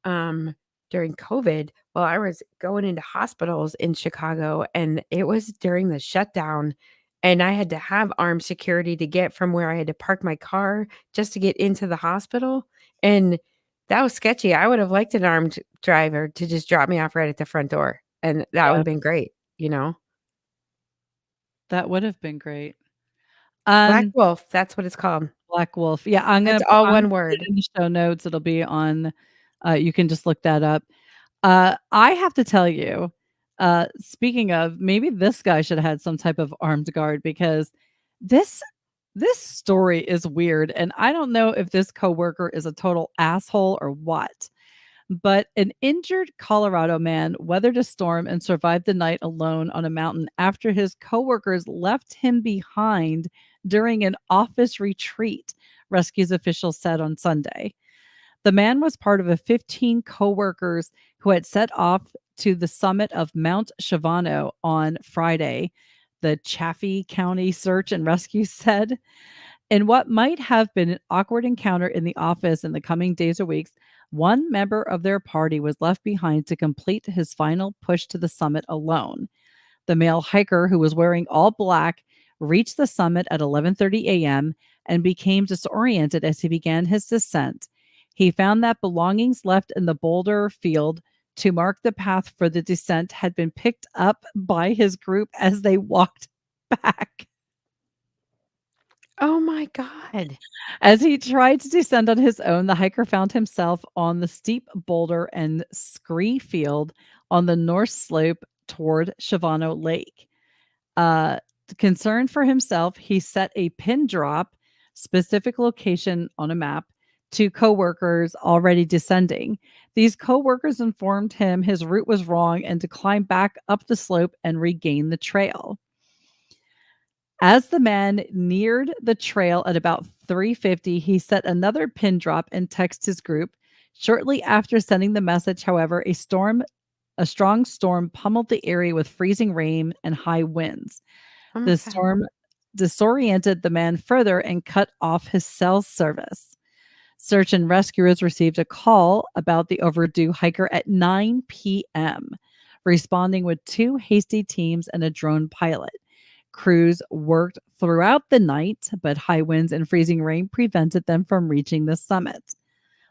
um, during COVID while I was going into hospitals in Chicago, and it was during the shutdown, and I had to have armed security to get from where I had to park my car just to get into the hospital, and that was sketchy. I would have liked an armed driver to just drop me off right at the front door, and that would Yeah, have been great, you know? that would have been great. Black Um, Wolf, that's what it's called. Black Wolf. Yeah, I'm It's gonna all I'm one gonna put it word. in the show notes. It'll be on you can just look that up. I have to tell you, speaking of, maybe this guy should have had some type of armed guard because this this story is weird and I don't know if this coworker is a total asshole or what. But an injured Colorado man weathered a storm and survived the night alone on a mountain after his coworkers left him behind during an office retreat, rescues officials said on Sunday. The man was part of a 15 coworkers who had set off to the summit of Mount Shavano on Friday, the Chaffee County Search and Rescue said. In what might have been an awkward encounter in the office in the coming days or weeks, one member of their party was left behind to complete his final push to the summit alone. The male hiker, who was wearing all black, reached the summit at 11:30 a.m. and became disoriented as he began his descent. He found that belongings left in the boulder field to mark the path for the descent had been picked up by his group as they walked back. Oh my God. As he tried to descend on his own, the hiker found himself on the steep boulder and scree field on the north slope toward Shavano Lake. Uh, Concerned for himself, he set a pin drop specific location on a map to coworkers already descending. These coworkers informed him his route was wrong and to climb back up the slope and regain the trail. As the man neared the trail at about 3:50, he set another pin drop and texted his group. Shortly after sending the message, however, a strong storm pummeled the area with freezing rain and high winds. Oh my The God. storm disoriented the man further and cut off his cell service. Search and rescuers received a call about the overdue hiker at 9 p.m., responding with 2 hasty teams and a drone pilot. Crews worked throughout the night, but high winds and freezing rain prevented them from reaching the summit.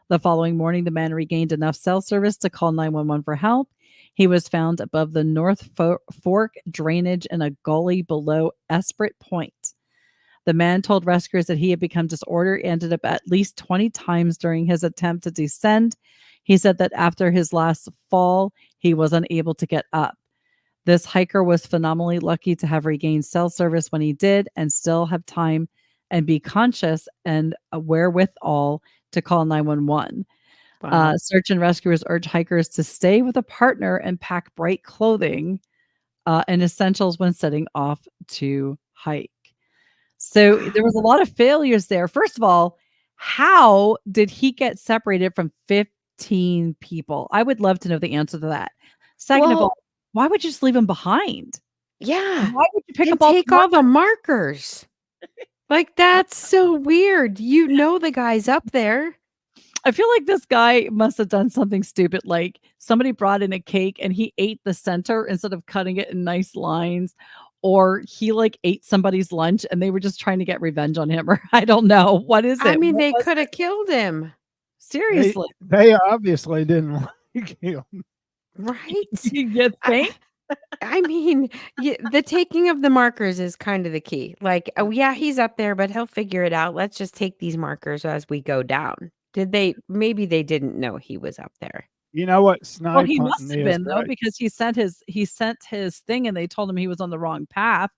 The following morning, the man regained enough cell service to call 911 for help. He was found above the North Fork drainage in a gully below Esprit Point. The man told rescuers that he had become disordered and ended up at least 20 times during his attempt to descend. He said that after his last fall, he was unable to get up. This hiker was phenomenally lucky to have regained cell service when he did and still have time and be conscious and a wherewithal to call 911. Wow. Search and rescuers urge hikers to stay with a partner and pack bright clothing and essentials when setting off to hike. So there was a lot of failures there. First of all, how did he get separated from 15 people? I would love to know the answer to that. Second of Well, all, why would you just leave him behind? yeah. Why would you pick And up all take the all the markers. Like, that's so weird. You know the guy's up there. I feel like this guy must have done something stupid, like somebody brought in a cake and he ate the center instead of cutting it in nice lines, or he like ate somebody's lunch and they were just trying to get revenge on him, or I don't know. What is I it? mean, What they was could it? have killed him. Seriously. They obviously didn't like him. Right? You think? I mean, the taking of the markers is kind of the key. Like, oh yeah, he's up there, but he'll figure it out. Let's just take these markers as we go down. Maybe they didn't know he was up there. You know what Well, snipe he hunting must have is, been though, right? because he sent his thing and they told him he was on the wrong path.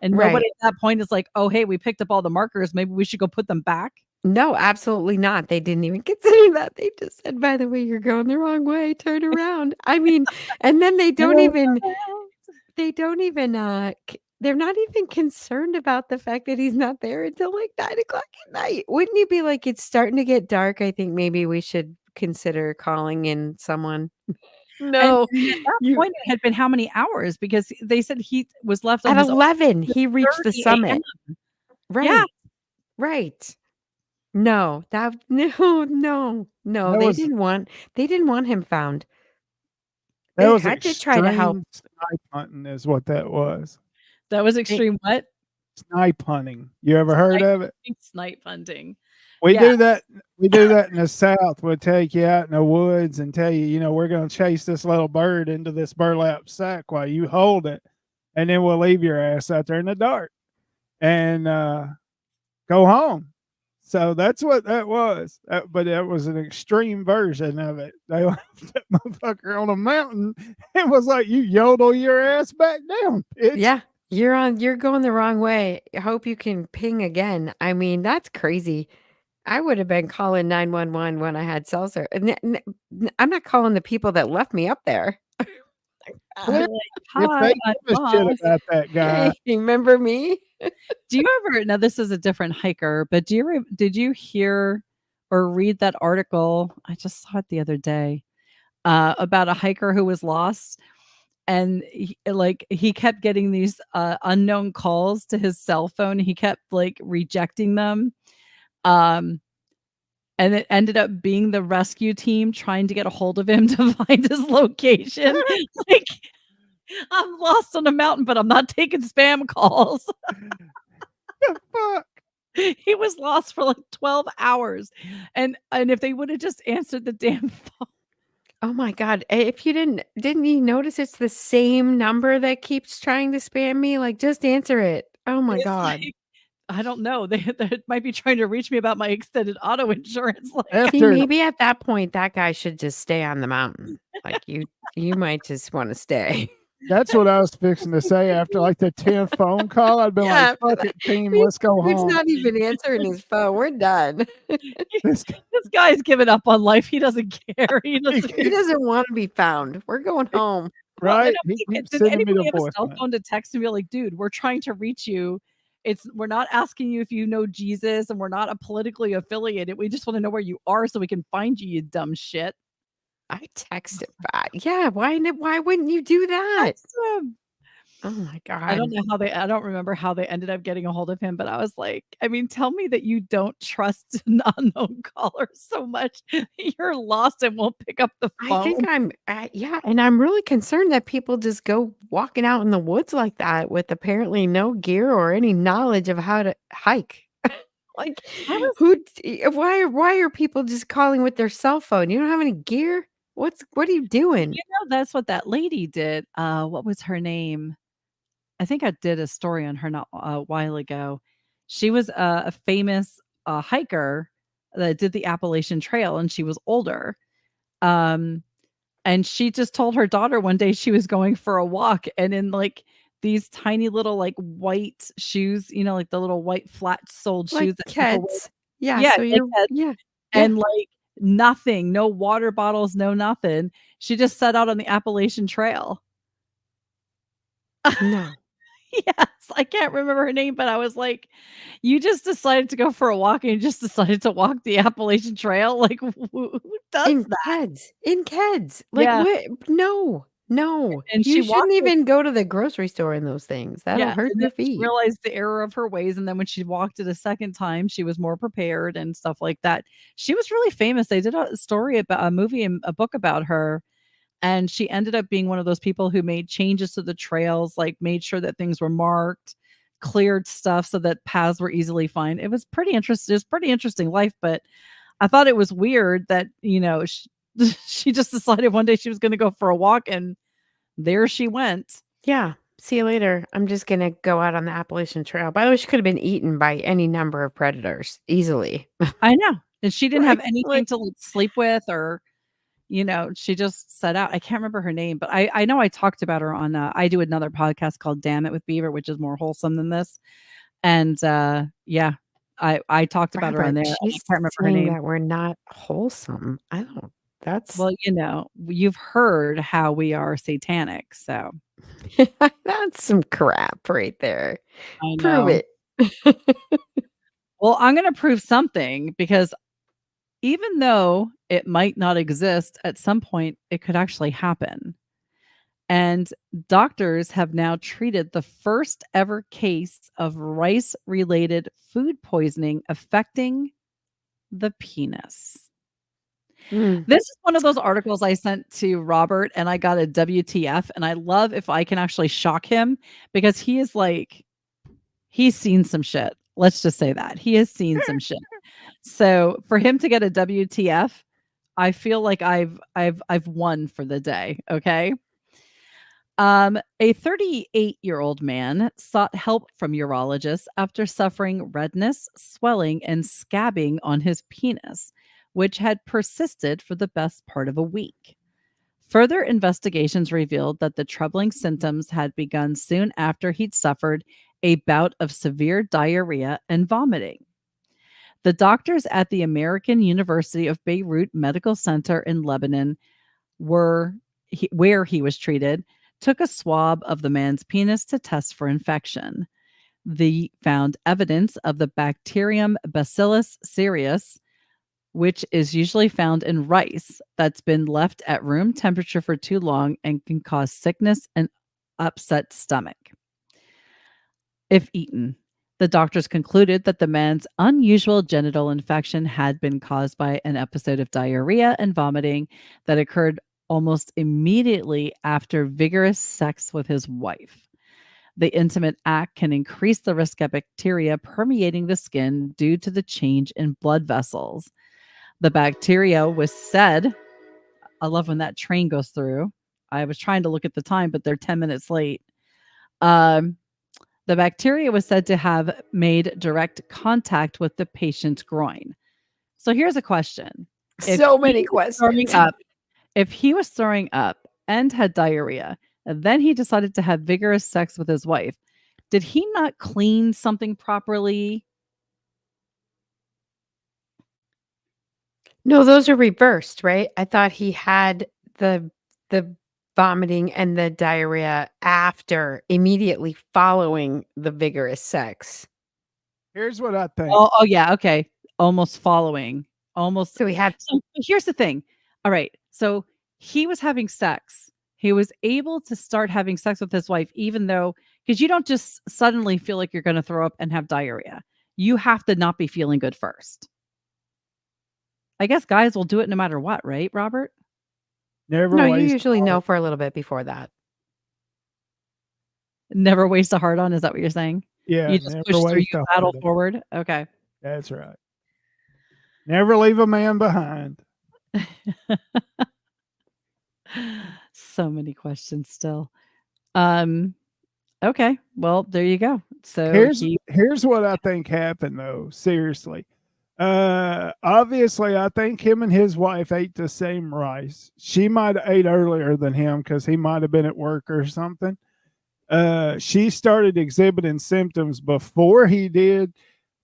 And Right. nobody at that point is like, oh, hey, we picked up all the markers. Maybe we should go put them back. No, absolutely not. They didn't even consider that. They just said, by the way, you're going the wrong way. Turn around. I mean, and then they don't even they're not even concerned about the fact that he's not there until like 9 o'clock at night. Wouldn't you be like, it's starting to get dark? I think maybe we should consider calling in someone. No, And at that you point, it had been how many hours? Because they said he was left on at his own 11, at he reached the 6:30 summit. AM. Right. Yeah. Right. No, no. That They was didn't want him found. that They was had to try to help. extreme snipe hunting is what that was. That was They extreme what? Snipe hunting. You ever heard of it? Snipe hunting. We Yeah. do that we do that in the South. We'll take you out in the woods and tell you, we're gonna chase this little bird into this burlap sack while you hold it, and then we'll leave your ass out there in the dark and go home. So that's what that was. But that was an extreme version of it. They left that motherfucker on a mountain and was like, you yodel your ass back down, bitch. Yeah, you're going the wrong way. I hope you can ping again. I mean, that's crazy. I would have been calling 911 when I had cell service. I'm not calling the people that left me up there. Clearly, if Hi, they I'm give a shit lost. about that guy, Hey, remember me? Do you ever now this is a different hiker, but did you hear or read that article? I just saw it the other day about a hiker who was lost and he kept getting these unknown calls to his cell phone. He kept like rejecting them. Um and it ended up being the rescue team trying to get a hold of him to find his location. Like I'm lost on a mountain, but I'm not taking spam calls. the fuck? He was lost for like 12 hours. And if they would have just answered the damn phone. Oh my God. If you didn't you notice it's the same number that keeps trying to spam me? Like, just answer it. Oh my It's God. like I don't know. They might be trying to reach me about my extended auto insurance. Like, See, After maybe at that point, that guy should just stay on the mountain. Like you might just want to stay. that's what I was fixing to say. After like the 10th phone call, I'd been Yeah, like, "Fuck it, team, He's let's go he's home." not even answering his phone. We're done. This guy- this guy's given up on life. He doesn't care. He doesn't. He doesn't want to be found. We're going home. Well, right? and He keeps did sending me anybody the have a cell voicemail. phone to text and be like, dude, we're trying to reach you. We're not asking you if you know Jesus, and we're not a politically affiliated. We just want to know where you are so we can find you, you dumb shit. I texted back. Yeah, why wouldn't you do that? Text him. Oh my I don't god. know I don't remember how they ended up getting a hold of him, but I was like, I mean, tell me that you don't trust an unknown caller so much you're lost and won't pick up the I phone. think yeah, and I'm really concerned that people just go walking out in the woods like that with apparently no gear or any knowledge of how to hike. Like, I was why are people just calling with their cell phone? You don't have any gear? What are you doing? that's what that lady did. What was her name? I think I did a story on her not a while ago. She was a famous hiker that did the Appalachian Trail, and she was older. Um, and she just told her daughter one day she was going for a walk, and in like these tiny little like white shoes, like the little white flat soled Like shoes that people wear. kids. Yeah, Yeah, so like you're that. yeah. And like nothing, no water bottles, no nothing. She just set out on the Appalachian Trail. No. Yes, I can't remember her name, but I was like, "You just decided to go for a walk and you just decided to walk the Appalachian Trail? Like, who does In that?" Keds. In Keds. Like, Yeah, what? No. No. and she You shouldn't walked it. even go to the grocery store in those things. That'll Yeah, hurt and then your she feet. realized the error of her ways, and then when she walked it a second time, she was more prepared and stuff like that. She was really famous. They did a story about a movie and a book about her, and she ended up being one of those people who made changes to the trails, like made sure that things were marked, cleared stuff so that paths were easily find. It was pretty interesting. It was pretty interesting life, but I thought it was weird that, she just decided one day she was going to go for a walk, and there she went. Yeah. See you later. I'm just gonna go out on the Appalachian Trail. By the way, she could have been eaten by any number of predators easily. I know. And she didn't have Right? anything Like, to like sleep with, or she just set out. I can't remember her name, but I know I talked about her on I do another podcast called Damn It with Beaver, which is more wholesome than this. And yeah, I talked about her on Robert, there. And I she's can't remember her saying name. that we're not wholesome. I don't that's Well, you've heard how we are satanic, so that's some crap right there. I Prove know. it. Well, I'm gonna prove something, because even though it might not exist, at some point it could actually happen. And doctors have now treated the first ever case of rice related food poisoning affecting the penis. Mm. This is one of those articles I sent to Robert, and I got a WTF. And I love if I can actually shock him, because he is like, he's seen some shit. Let's just say that he has seen some shit. So for him to get a WTF, I feel like I've won for the day. Okay. A 38-year-old man sought help from urologists after suffering redness, swelling, and scabbing on his penis, which had persisted for the best part of a week. Further investigations revealed that the troubling symptoms had begun soon after he'd suffered a bout of severe diarrhea and vomiting. The doctors at the American University of Beirut Medical Center in Lebanon, where he was treated, took a swab of the man's penis to test for infection. They found evidence of the bacterium Bacillus cereus, which is usually found in rice that's been left at room temperature for too long and can cause sickness and upset stomach if eaten. The doctors concluded that the man's unusual genital infection had been caused by an episode of diarrhea and vomiting that occurred almost immediately after vigorous sex with his wife. The intimate act can increase the risk of bacteria permeating the skin due to the change in blood vessels. The bacteria was said, I love when that train goes through. I was trying to look at the time, but they're 10 minutes late. The bacteria was said to have made direct contact with the patient's groin. So here's a question. If So he many was throwing questions. up, if he was throwing up and had diarrhea, and then he decided to have vigorous sex with his wife, did he not clean something properly? No, those are reversed, right? I thought he had the vomiting and the diarrhea immediately following the vigorous sex. Here's what I think. Oh, yeah, okay. Almost following. Almost. So he had So here's the thing. All right. So he was having sex. He was able to start having sex with his wife, even though, because you don't just suddenly feel like you're going to throw up and have diarrhea. You have to not be feeling good first. I guess guys will do it no matter what, right, Robert? Never No, you waste usually a know heart. for a little bit before that. Never waste a heart on. Is that what you're saying? Yeah, You just never push through, waste you a battle heart. forward. Okay. That's right. Never leave a man behind. So many questions still. Okay. Well, there you go. So Here's what I think happened though. Seriously. Obviously I think him and his wife ate the same rice. She might have ate earlier than him because he might have been at work or something. She started exhibiting symptoms before he did.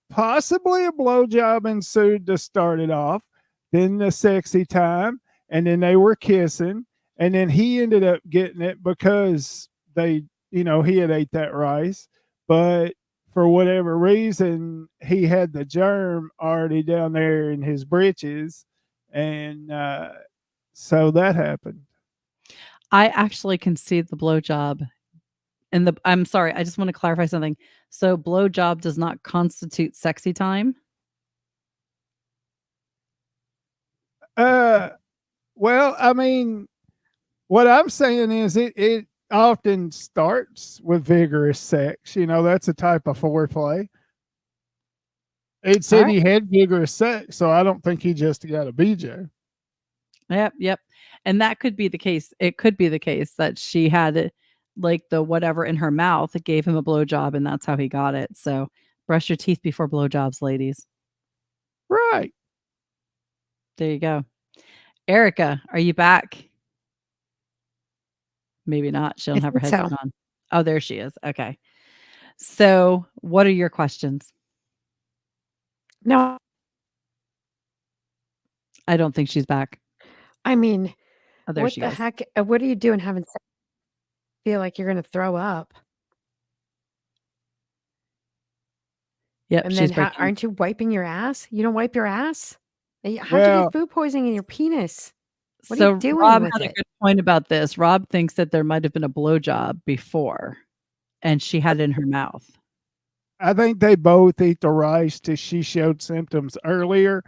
Possibly a blowjob ensued to start it off, then the sexy time, and then they were kissing, and then he ended up getting it because he had ate that rice, but for whatever reason, he had the germ already down there in his britches, and so that happened. I actually can see the blowjob. I'm sorry, I just want to clarify something. So blowjob does not constitute sexy time? Well, I mean, what I'm saying is it often starts with vigorous sex. That's a type of foreplay. It All said right. he had vigorous sex, so I don't think he just got a BJ. Yep. And that could be the case. It could be the case that she had like the whatever in her mouth that gave him a blowjob, and that's how he got it. So brush your teeth before blowjobs, ladies. Right. There you go. Erica, are you back? Maybe not. She I don't have her think so. headset on. Oh, there she is. Okay. So what are your questions? No, I don't think she's back. I mean, Oh, there what she the goes. heck? What are you doing having sex? Feel like you're gonna throw up, Yep, and she's then breaking. aren't you wiping your ass? You don't wipe your ass? How'd you Well, get food poisoning in your penis? What are So you doing Rob with had a it? good point about this. Rob thinks that there might have been a blowjob before, and she had it in her mouth. I think they both eat the rice till she showed symptoms earlier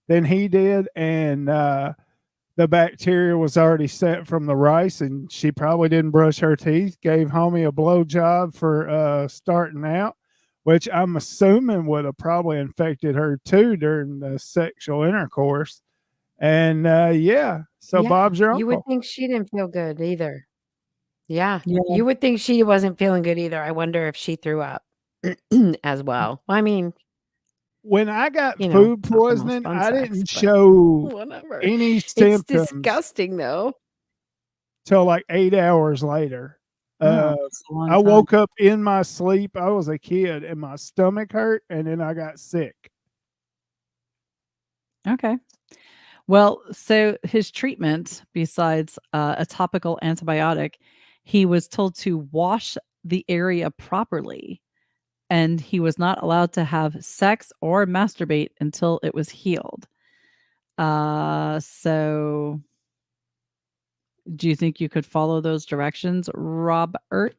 than he did, and the bacteria was already set from the rice, and she probably didn't brush her teeth. Gave homie a blowjob for starting out, which I'm assuming would have probably infected her too during the sexual intercourse. And yeah, so Yeah, Bob's your you would uncle. think she didn't feel good either. Yeah, Yeah. you would think she wasn't feeling good either. I wonder if she threw up as well. Well, I mean, When I got you know, food not the most poisoning, fun I sex, didn't but show whatever. any It's symptoms disgusting though. till like 8 hours later. Oh, Uh, that's a long I time. woke up in my sleep. I was a kid, and my stomach hurt, and then I got sick. Okay. Well, so his treatment, besides a topical antibiotic, he was told to wash the area properly, and he was not allowed to have sex or masturbate until it was healed. So do you think you could follow those directions, Robert?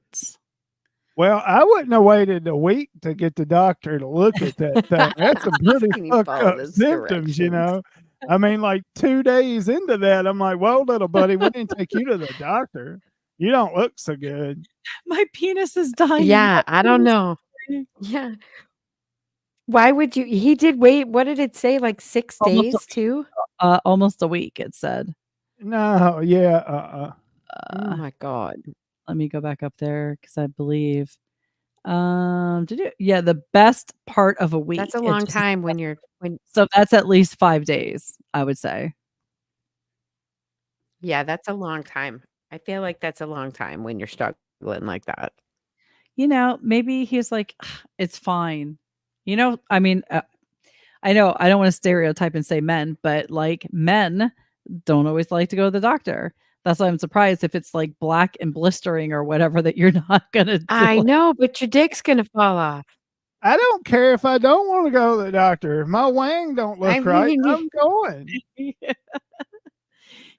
Well, I wouldn't have waited a week to get the doctor to look at that thing. That's some pretty Can you fucked follow up those symptoms, directions? I mean, like 2 days into that, I'm like, "Well, little buddy, we didn't take you to the doctor. You don't look so good." My penis is dying. Yeah, My I don't penis is know. dying. Yeah. Why would you? He did wait. What did it say? Like 6 Almost a days too? almost a week, it said. No, yeah, Oh Uh, my God. let me go back up there because I believe Yeah, the best part of a week. That's a It long just- time when you're So that's at least 5 days, I would say. yeah, that's a long time. I feel like that's a long time when you're struggling like that. Maybe he's like, it's fine. I mean, I know I don't want to stereotype and say men, but like men don't always like to go to the doctor. That's why I'm surprised if it's like black and blistering or whatever that you're not gonna do I it. know, but your dick's gonna fall off. I don't care if I don't want to go to the doctor. If my wang don't look I right, mean, I'm going.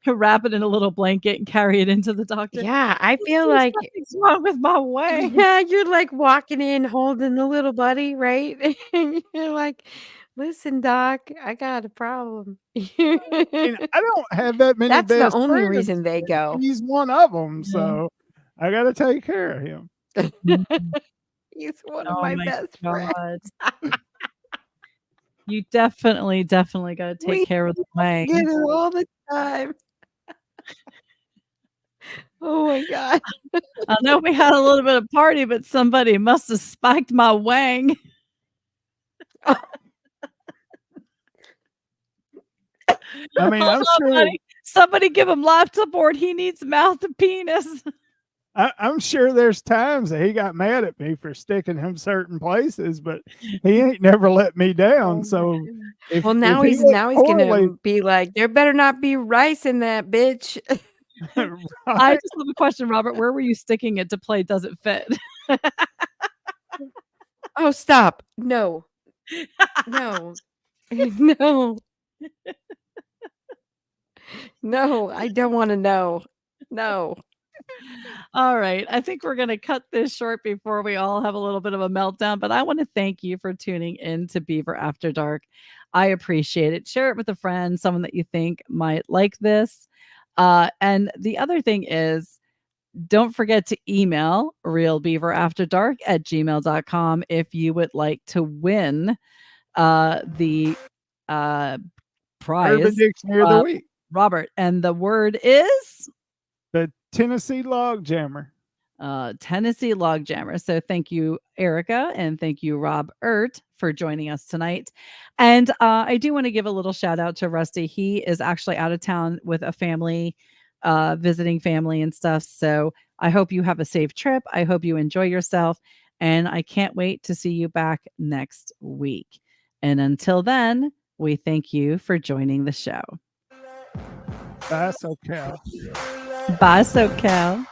Wrap it in a little blanket and carry it into the doctor. Yeah, I feel "There's like nothing's wrong with my wang." yeah, you're like walking in holding the little buddy, right? And you're like, "Listen, doc, I got a problem." And I don't have that many That's the best only friends. reason they go. He's one of them, Yeah. so I got to take care of him. He's one of Oh my my best friends. God. You definitely gotta take We care of the wang. together all the time. Oh my god. I know we had a little bit of party, but somebody must have spiked my wang. I mean, I'm Hold on, sure. buddy. Somebody give him life support. He needs mouth to penis. I'm sure there's times that he got mad at me for sticking him certain places, but he ain't never let me down. Oh So my if, Well, now if he he's looked now he's poorly, gonna be like, "There better not be rice in that bitch." I right? just have a question, Robert. Where were you sticking it to play Does It Fit? Oh, stop. No. No. No. No, I don't wanna know. No. All right. I think we're going to cut this short before we all have a little bit of a meltdown. But I want to thank you for tuning in to Beaver After Dark. I appreciate it. Share it with a friend, someone that you think might like this. And the other thing is, don't forget to email realbeaverafterdark@gmail.com if you would like to win the Urban prize, Dictionary of the Week, Robert. And the word is the Tennessee Log Jammer. Tennessee Log Jammer. So thank you, Erica, and thank you, Rob Ert, for joining us tonight. And I do want to give a little shout out to Rusty. He is actually out of town with a family, visiting family and stuff. So I hope you have a safe trip. I hope you enjoy yourself. And I can't wait to see you back next week. And until then, we thank you for joining the show. That's okay. Bye, SoCal.